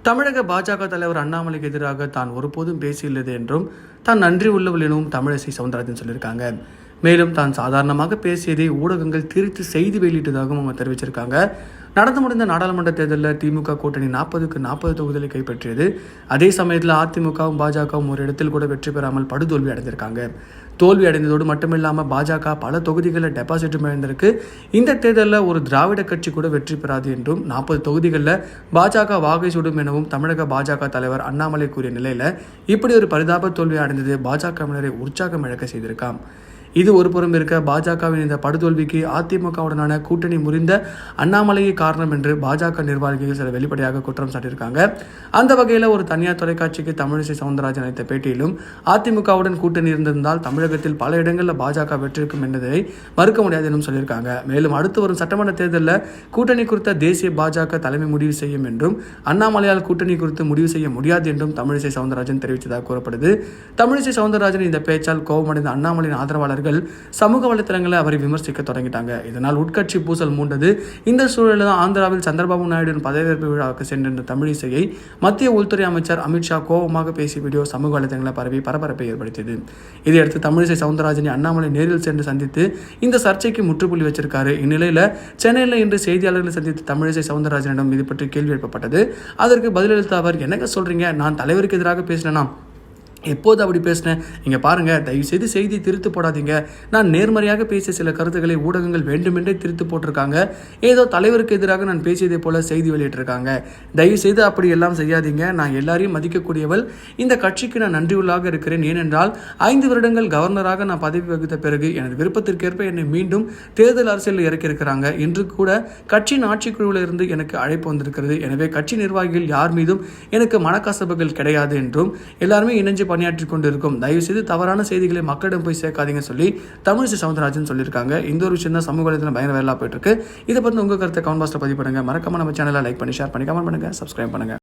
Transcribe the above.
தமிழக பாஜக தலைவர் அண்ணாமலைக்கு எதிராக தான் ஒருபோதும் பேசியுள்ளது என்றும் தான் நன்றி உள்ளவள் எனவும் தமிழிசை சவுந்தரராஜன் சொல்லியிருக்காங்க. மேலும் தான் சாதாரணமாக பேசியதை ஊடகங்கள் திரித்து செய்தி வெளியிட்டதாகவும் அவங்க தெரிவிச்சிருக்காங்க. நடந்து முடிந்த நாடாளுமன்ற தேர்தலில் திமுக கூட்டணி 40க்கு 40 தொகுதிகளை கைப்பற்றியது. அதே சமயத்தில் அதிமுகவும் பாஜகவும் ஒரு இடத்தில் கூட வெற்றி பெறாமல் படுதோல்வி அடைந்திருக்காங்க. தோல்வி அடைந்ததோடு மட்டுமில்லாமல் பாஜக பல தொகுதிகளில் டெபாசிட்டும் இழந்திருக்கு. இந்த தேர்தலில் ஒரு திராவிட கட்சி கூட வெற்றி பெறாது என்றும் 40 தொகுதிகளில் பாஜக வாகை சுடும் எனவும் தமிழக பாஜக தலைவர் அண்ணாமலை கூறிய நிலையில் இப்படி ஒரு பரிதாப தோல்வி அடைந்தது பாஜகவினரை உற்சாகம் இழக்க செய்திருக்காம். இது ஒரு புறம் இருக்க, பாஜகவின் இந்த படுதோல்விக்கு அதிமுகவுடனான கூட்டணி முறிந்த அண்ணாமலையே காரணம் என்று பாஜக நிர்வாகிகள் சில வெளிப்படையாக குற்றம் சாட்டியிருக்காங்க. அந்த வகையில் ஒரு தனியார் தொலைக்காட்சிக்கு தமிழிசை சவுந்தரராஜன் அளித்த பேட்டியிலும் அதிமுகவுடன் கூட்டணி இருந்திருந்தால் தமிழகத்தில் பல இடங்களில் பாஜக வெற்றிருக்கும் என்பதை மறுக்க முடியாது என்றும் சொல்லியிருக்காங்க. மேலும் அடுத்து வரும் சட்டமன்ற தேர்தலில் கூட்டணி குறித்த தேசிய பாஜக தலைமை முடிவு செய்யும் என்றும் அண்ணாமலையால் கூட்டணி குறித்து முடிவு செய்ய முடியாது என்றும் தமிழிசை சவுந்தரராஜன் தெரிவித்ததாக கூறப்படுது. தமிழிசை சவுந்தரராஜன் இந்த பேச்சால் கோபமடைந்த அண்ணாமலையின் ஆதரவாளர்கள் சமூக வலைத்தளங்களை அவரை விமர்சிக்க தொடங்கிட்டாங்க. இதனால் உட்கட்சி பூசல் மூண்டது. இந்த சூழலில் ஆந்திராவில் சந்திரபாபு நாயுடு பதவியேற்பு விழாவுக்கு சென்ற தமிழிசையை மத்திய உள்துறை அமைச்சர் அமித்ஷா கோபமாக பேசிய வீடியோ சமூக வலைத்தளங்களை பரவி பரபரப்பை ஏற்படுத்தியது. இதையடுத்து தமிழிசை சவுந்தரராஜனை அண்ணாமலை நேரில் சென்று சந்தித்து இந்த சர்ச்சைக்கு முற்றுப்புள்ளி வச்சிருக்காரு. இந்நிலையில் சென்னையில் இன்று செய்தியாளர்களை சந்தித்து தமிழிசை சவுந்தரராஜனிடம் இது பற்றி கேள்வி எழுப்பப்பட்டது. அதற்கு பதிலளித்த அவர், என்னங்க சொல்றீங்க, நான் தலைவருக்கு எதிராக பேசினேனா? எப்போது அப்படி பேசினேன்? இங்கே பாருங்கள், தயவுசெய்து செய்தி திருத்து போடாதீங்க. நான் நேர்மறையாக பேசிய சில கருத்துக்களை ஊடகங்கள் வேண்டுமென்றே திருத்து போட்டிருக்காங்க. ஏதோ தலைவருக்கு எதிராக நான் பேசியதை போல செய்தி வெளியிட்டிருக்காங்க. தயவுசெய்து அப்படி எல்லாம் செய்யாதீங்க. நான் எல்லாரையும் மதிக்கக்கூடியவள். இந்த கட்சிக்கு நான் நன்றியுள்ளாக இருக்கிறேன். ஏனென்றால் 5 வருடங்கள் கவர்னராக நான் பதவி வகித்த பிறகு எனது விருப்பத்திற்கேற்ப என்னை மீண்டும் தேர்தல் அரசியலில் இறக்கியிருக்கிறாங்க. இன்று கூட கட்சியின் ஆட்சிக்குழுவில் இருந்து எனக்கு அழைப்பு வந்திருக்கிறது. எனவே கட்சி நிர்வாகிகள் யார் மீதும் எனக்கு மனக்கசப்புகள் கிடையாது என்றும் எல்லாருமே இணைஞ்சு பணியாற்றி கொண்டிருக்கும். தயவு செய்து தவறான செய்திகளை மக்களிடம் போய் சேர்க்காதீங்க சொல்லி தமிழிசை சவுந்தரராஜன் சொல்லியிருக்காங்க. இந்த ஒரு விஷயம் தான் சமூக வலைதளத்தில் பயங்கர வேலையாக போயிட்டு இருக்கு. இதை பற்றி உங்க கருத்தை கமெண்ட் பாக்ஸ்ல பதிவு பண்ணுங்க. மறக்காம நம்ம சேனலை லைக் பண்ணி ஷேர் பண்ணி கமெண்ட் பண்ணுங்க, சப்ஸ்கிரைப் பண்ணுங்க.